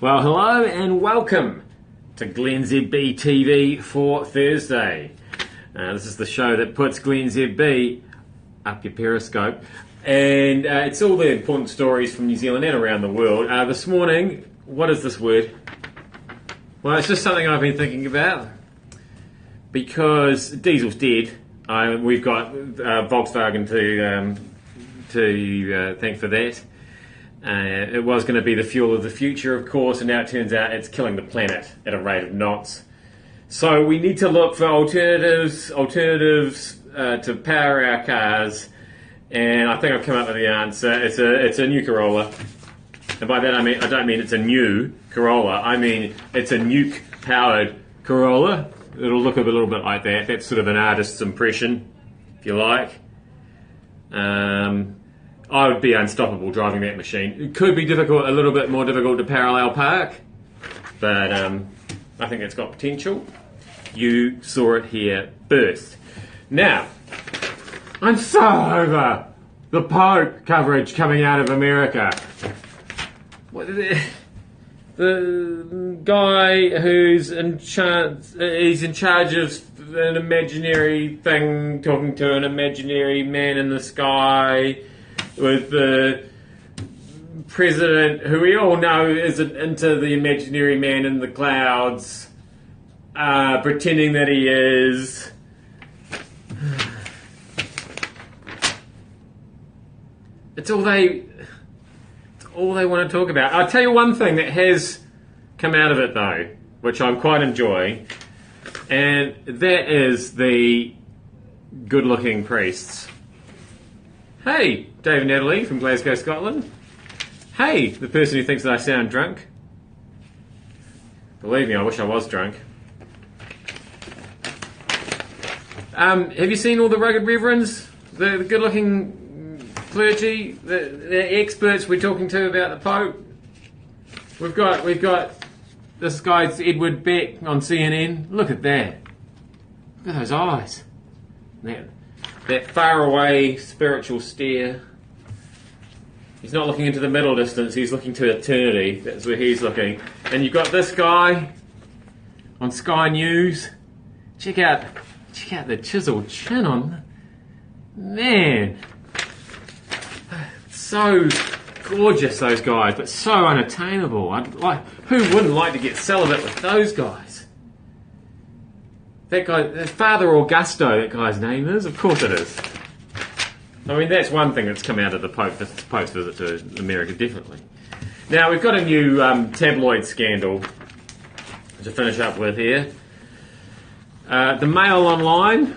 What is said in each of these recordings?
Well, hello and welcome to glennzb TV for Thursday. This is the show that puts glennzb up your Periscope, and it's all the important stories from New Zealand and around the world. This morning, what is this word? Well, it's just something I've been thinking about, because diesel's dead. We've got Volkswagen to thank for that. It was going to be the fuel of the future, of course, and now it turns out it's killing the planet at a rate of knots. So we need to look for alternatives to power our cars, and I think I've come up with the answer. It's a Nukorolla, and by that I don't mean it's a new Corolla. I mean it's a nuke-powered Corolla. It'll look a little bit like that. That's sort of an artist's impression, if you like. I would be unstoppable driving that machine. It could be difficult, a little bit more difficult to parallel park, but I think it's got potential. You saw it here first. Now, I'm so over the Pope coverage coming out of America. The guy who's he's in charge of an imaginary thing, talking to an imaginary man in the sky, with the president, who we all know isn't into the imaginary man in the clouds, pretending that he is. It's all they want to talk about. I'll tell you one thing that has come out of it, though, which I'm quite enjoying, and that is the good-looking priests. Hey, Dave and Natalie from Glasgow, Scotland. Hey, the person who thinks that I sound drunk. Believe me, I wish I was drunk. Have you seen all the rugged reverends? The good-looking clergy? The experts we're talking to about the Pope? We've got this guy's Edward Beck on CNN. Look at that. Look at those eyes. That far-away spiritual stare. He's not looking into the middle distance, he's looking to eternity. That's where he's looking. And you've got this guy on Sky News. Check out the chiseled chin on. Man. So gorgeous, those guys, but so unattainable. Who wouldn't like to get celibate with those guys? That guy, Father Augusto, that guy's name is. Of course it is. I mean, that's one thing that's come out of the Pope's visit to America, definitely. Now, we've got a new tabloid scandal to finish up with here. The Mail Online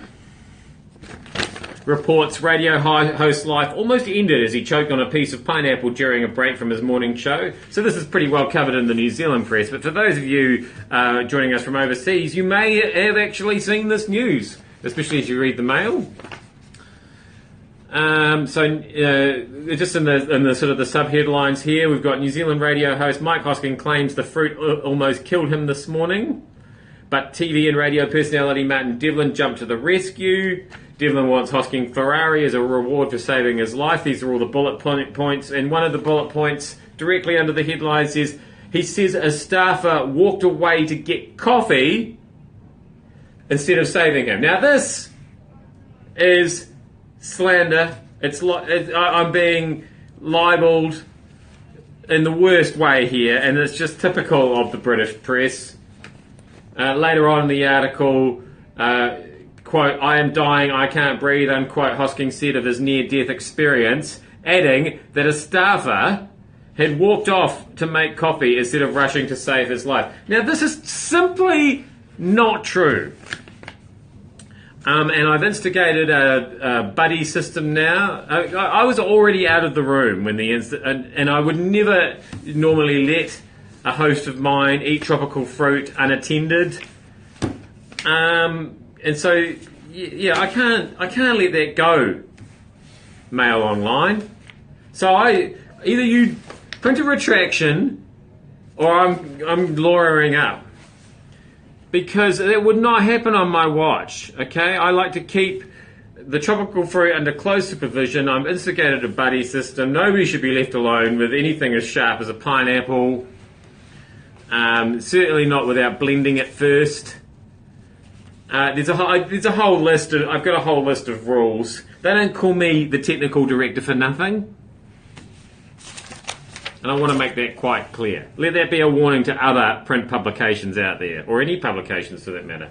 reports radio host life almost ended as he choked on a piece of pineapple during a break from his morning show. So this is pretty well covered in the New Zealand press, but for those of you joining us from overseas, you may have actually seen this news, especially as you read the Mail. Just in the sort of the sub-headlines here, we've got New Zealand radio host Mike Hosking claims the fruit almost killed him this morning, but TV and radio personality Martin Devlin jumped to the rescue. Devlin wants Hosking Ferrari as a reward for saving his life. These are all the bullet points, and one of the bullet points directly under the headlines is, he says a staffer walked away to get coffee instead of saving him. Now this is slander. I'm being libelled in the worst way here, and it's just typical of the British press. Later on in the article, quote, "I am dying, I can't breathe," unquote, Hosking said of his near-death experience, adding that a staffer had walked off to make coffee instead of rushing to save his life. Now, this is simply not true. And I've instigated a buddy system now. I was already out of the room when the incident, and I would never normally let a host of mine eat tropical fruit unattended. And so, yeah, I can't let that go. Mail Online. So either you print a retraction, or I'm lawyering up, because it would not happen on my watch. Okay, I like to keep the tropical fruit under close supervision. I've instigated a buddy system. Nobody should be left alone with anything as sharp as a pineapple. Certainly not without blending it first. There's a whole list of, I've got a whole list of rules. They don't call me the technical director for nothing. And I want to make that quite clear. Let that be a warning to other print publications out there, or any publications for that matter.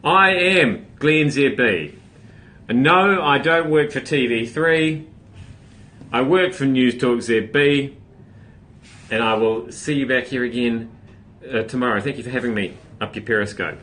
I am glennzb. And no, I don't work for TV3. I work for News Talk ZB. And I will see you back here again tomorrow. Thank you for having me up your Periscope.